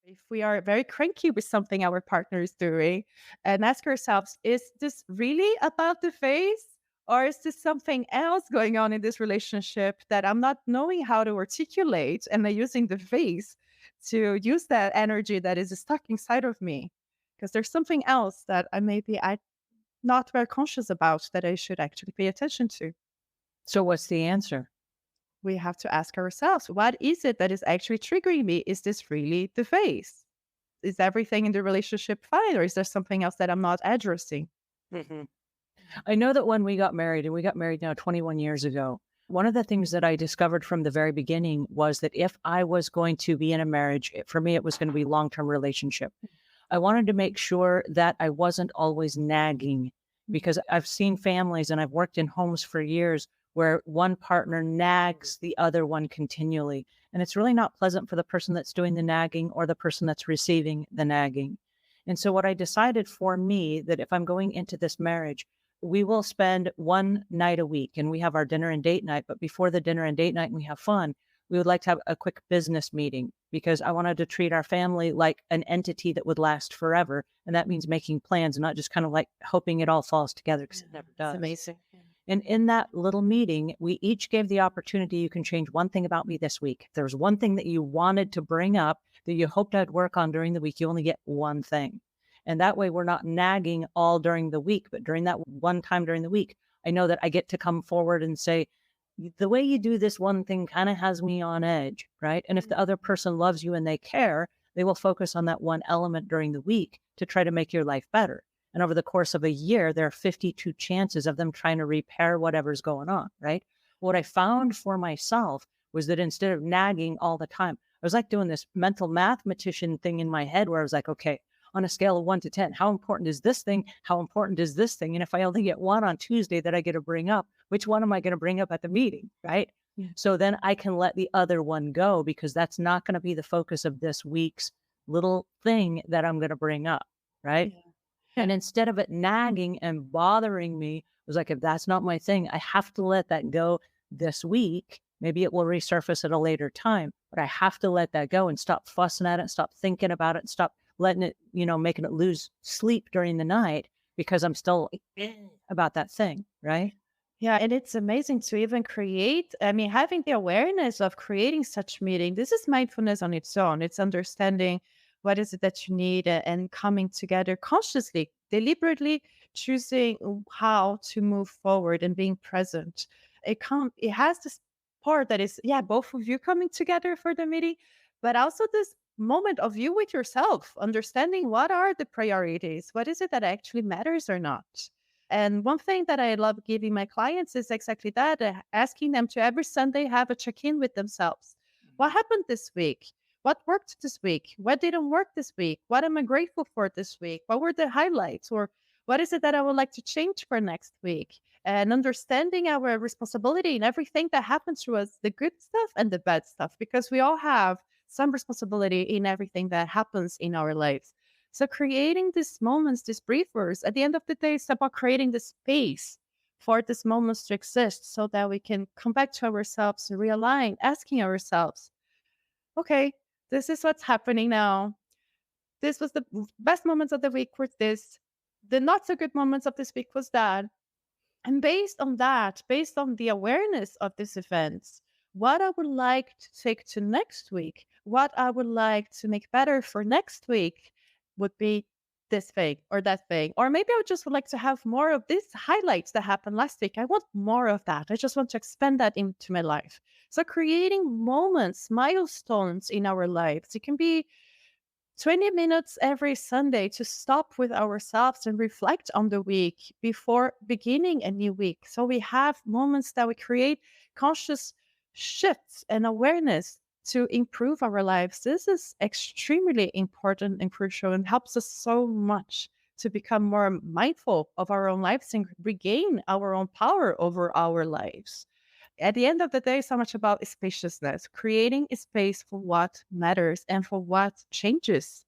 If we are very cranky with something our partner is doing, and ask ourselves, is this really about the face? Or is this something else going on in this relationship that I'm not knowing how to articulate and I'm using the face to use that energy that is stuck inside of me? Because there's something else that I not very conscious about that I should actually pay attention to. So what's the answer? We have to ask ourselves, what is it that is actually triggering me? Is this really the face? Is everything in the relationship fine, or is there something else that I'm not addressing? Mhm. I know that when we got married, and we got married now 21 years ago, one of the things that I discovered from the very beginning was that if I was going to be in a marriage, for me, it was going to be long-term relationship. I wanted to make sure that I wasn't always nagging because I've seen families and I've worked in homes for years where one partner nags the other one continually. And it's really not pleasant for the person that's doing the nagging or the person that's receiving the nagging. And so, what I decided for me that if I'm going into this marriage, we will spend one night a week and we have our dinner and date night. But before the dinner and date night, and we have fun, we would like to have a quick business meeting because I wanted to treat our family like an entity that would last forever. And that means making plans and not just kind of like hoping it all falls together because it never It's does. amazing. Yeah. And in that little meeting, we each gave the opportunity you can change one thing about me this week. If there's one thing that you wanted to bring up that you hoped I'd work on during the week, you only get one thing. And that way we're not nagging all during the week, but during that one time during the week, I know that I get to come forward and say, the way you do this one thing kind of has me on edge, right? And if the other person loves you and they care, they will focus on that one element during the week to try to make your life better. And over the course of a year, there are 52 chances of them trying to repair whatever's going on, right? What I found for myself was that instead of nagging all the time, I was like doing this mental mathematician thing in my head where I was like, okay, on a scale of 1 to 10, how important is this thing? How important is this thing? And if I only get one on Tuesday that I get to bring up, which one am I going to bring up at the meeting, right? Yeah. So then I can let the other one go because that's not going to be the focus of this week's little thing that I'm going to bring up, right? Yeah. And Yeah. instead of it nagging and bothering me, it was like, if that's not my thing, I have to let that go this week. Maybe it will resurface at a later time, but I have to let that go and stop fussing at it, stop thinking about it, stop letting it, making it lose sleep during the night because I'm still about that thing, right? Yeah, and it's amazing to even create. I mean, having the awareness of creating such meeting. This is mindfulness on its own. It's understanding what is it that you need and coming together consciously, deliberately choosing how to move forward and being present. It has this part that is, yeah, both of you coming together for the meeting, but also this moment of you with yourself, understanding what are the priorities, what is it that actually matters or not. And one thing that I love giving my clients is exactly that, asking them to every Sunday have a check in with themselves. What happened this week? What worked this week? What didn't work this week? What am I grateful for this week? What were the highlights? Or what is it that I would like to change for next week? And understanding our responsibility in everything that happens to us, the good stuff and the bad stuff, because we all have some responsibility in everything that happens in our lives. So creating these moments, these briefers, at the end of the day, it's about creating the space for these moments to exist so that we can come back to ourselves, realign, asking ourselves, okay, this is what's happening now. This was the best moments of the week were this. The not so good moments of this week was that. And based on that, based on the awareness of these events, what I would like to take to next week, what I would like to make better for next week would be this thing or that thing. Or maybe I would just would like to have more of these highlights that happened last week. I want more of that. I just want to expand that into my life. So creating moments, milestones in our lives. It can be 20 minutes every Sunday to stop with ourselves and reflect on the week before beginning a new week. So we have moments that we create conscious shifts and awareness to improve our lives. This is extremely important and crucial and helps us so much to become more mindful of our own lives and regain our own power over our lives. At the end of the day, so much about spaciousness, creating a space for what matters and for what changes